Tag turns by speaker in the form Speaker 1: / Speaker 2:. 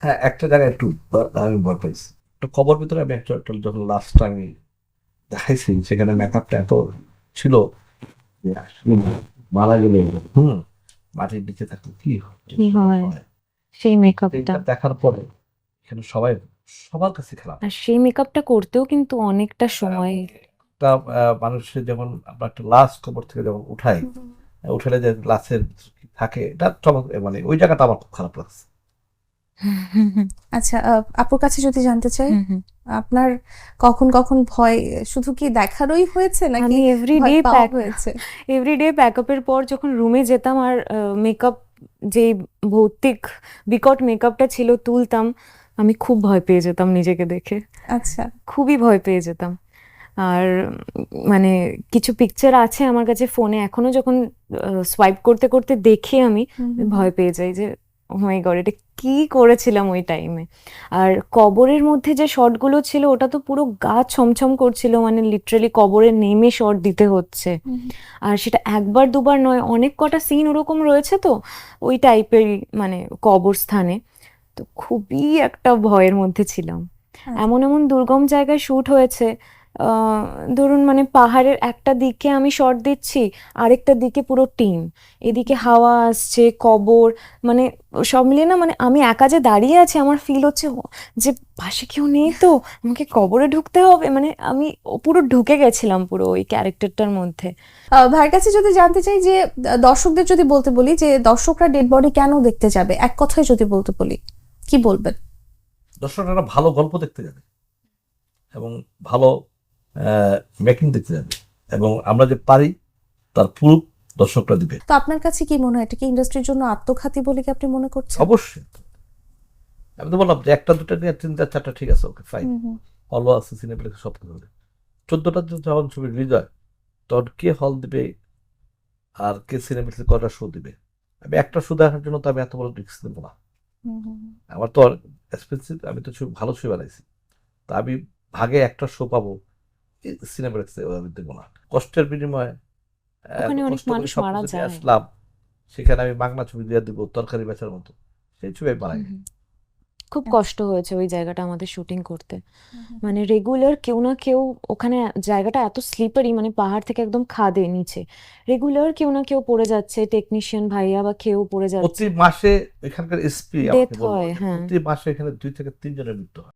Speaker 1: হ্যাঁ, একটা জায়গায় একটু আমি ভয় পাইছি। একটা খবর ভিতরে আমি একটা যখন লাস্ট আমি দেখাইছি, সেখানে মেকআপটা এত ছিল যে আসলে মারা গেলে হুম মাটির নিচে থাকলে কি হয়,
Speaker 2: কি হয়
Speaker 1: হয়।
Speaker 2: সেই মেকআপটা।
Speaker 1: সেইটা দেখার পরে এখানে সবার কাছে খারাপ।
Speaker 2: আর সেই মেকআপটা করতেও কিন্তু অনেকটা সময়।
Speaker 1: একটা মানুষের যেমন আমরা একটা লাশ কবর থেকে যখন উঠাই, উঠালে যে লাশের থাকে, এটা মানে ওই জায়গাটা আমার খুব খারাপ লাগছে।
Speaker 3: আচ্ছা, আপুর কাছে যদি জানতে চাই,
Speaker 2: হুম, হুম।
Speaker 3: আপনার কখন কখন ভয় শুধু কি দেখারই হয়েছে নাকি
Speaker 2: আমি
Speaker 3: ভয় পাওয়া হয়েছে?
Speaker 2: এভরিডে প্যাকআপের পর যখন রুমে যেতাম আর মেকআপ, যে ভৌতিক বিকট মেকআপটা ছিল, তুলতাম, আমি খুব ভয় পেয়ে যেতাম নিজেকে দেখে।
Speaker 3: আচ্ছা।
Speaker 2: খুবই ভয় পেয়ে যেতাম। আর মানে কিছু পিকচার আছে আমার কাছে ফোনে এখনো, যখন সোয়াইপ করতে করতে দেখি আমি
Speaker 3: হুম, হুম,
Speaker 2: ভয় পেয়ে যাই যে ও মাই গড, এটা কি করেছিলাম ওই টাইমে। আর কবরের মধ্যে যে শটগুলো ছিল, ওটা তো পুরো গা ছমছম করছিল, মানে লিটারালি কবরে নেমে শট দিতে হচ্ছে।
Speaker 3: হুম,
Speaker 2: আর সেটা একবার দুবার নয়, অনেক কটা সিন ওরকম রয়েছে তো ওই টাইপেরই, মানে কবরস্থানে। তো খুবই একটা ভয়ের মধ্যে ছিলাম।
Speaker 3: আচ্ছা।
Speaker 2: এমন এমন দুর্গম জায়গায় শুট হয়েছে, আহ, ধরুন মানে পাহাড়ের একটা দিকে আমি শট দিচ্ছি, আরেকটা দিকে পুরো টিম, এদিকে হাওয়া আসছে, কবর, মানে সব মিলিয়ে না, মানে আমি একা যে দাঁড়িয়ে আছি আমার ফিল হচ্ছে যে পাশে কেউ নেই তো, আমাকে কবরে ঢুকতে হবে, মানে আমি পুরো ঢুকে গেছিলাম পুরো ওই ক্যারেক্টারটার মধ্যে।
Speaker 3: ভাইয়ের কাছে যদি জানতে চাই যে দর্শকদের যদি বলতে বলি যে দর্শকরা ডেড বডি কেন দেখতে যাবে, এক কথায় যদি বলতে বলি কি বলবেন?
Speaker 1: দর্শকরা একটা ভালো গল্প দেখতে যাবে এবং ভালো মেকিং দেখতে যাবে, এবং আমরা যে পারি তার প্রুফ দর্শকরা দিবে।
Speaker 3: তো আপনার কাছে কি মনে হয়, এটা কি ইন্ডাস্ট্রির জন্য আত্মঘাতী বলে কি আপনি মনে করছেন?
Speaker 1: অবশ্যই। আমি তো বললাম যে একটা দুটা নিয়ে তিনটা চারটা ঠিক আছে, ওকে ফাইন,
Speaker 3: হুম, হুম।
Speaker 1: হল আছে, সিনেপ্লেক্স, সব কিছু হবে। 14টা যখন ছবি রিলিজ হয়, তখন কে হল দিবে আর কে সিনেপ্লেক্সে কয়টা শো দিবে? আমি একটা শো দেখার জন্য তো আমি এত বড় রিস্ক নেবো না।
Speaker 3: হুম, হুম, হুম।
Speaker 1: আমার তো এক্সপেন্সিভ, আমি তো ভালো ছবি বানাইছি, তা আমি ভাগে একটা শো পাবো, সিনেপ্লেক্সে আমি দেবো না। কষ্টের বিনিময়ে
Speaker 2: ওখানে অনেক
Speaker 1: কষ্ট করে
Speaker 2: মানুষ মারা
Speaker 1: সবকিছু নিয়ে
Speaker 2: যায়।
Speaker 1: আসলাম, সেখানে আমি বাংলা ছবি দিয়ে দিব তরকারি বেচার মতো, সেই ছবি আমি বানাই।
Speaker 2: হুম, হুম। খুব
Speaker 3: আচ্ছা।
Speaker 2: কষ্ট হয়েছে ওই জায়গাটা আমাদের শুটিং করতে।
Speaker 3: হুম, হুম,
Speaker 2: মানে রেগুলার কেউ না কেউ ওখানে, জায়গাটা এত স্লিপারি, মানে পাহাড় থেকে একদম খাদে নিচে, রেগুলার কেউ না কেউ পড়ে যাচ্ছে, টেকনিশিয়ান ভাইয়া বা কেউ পড়ে
Speaker 1: প্রতি
Speaker 2: যাচ্ছে,
Speaker 1: মাসে এখানকার এসপি
Speaker 2: ডেথ
Speaker 1: আমাকে বললো
Speaker 2: হয়।
Speaker 1: যে
Speaker 2: হ্যাঁ।
Speaker 1: প্রতি মাসে এখানে 2 থেকে 3 জনের মৃত্যু হয়।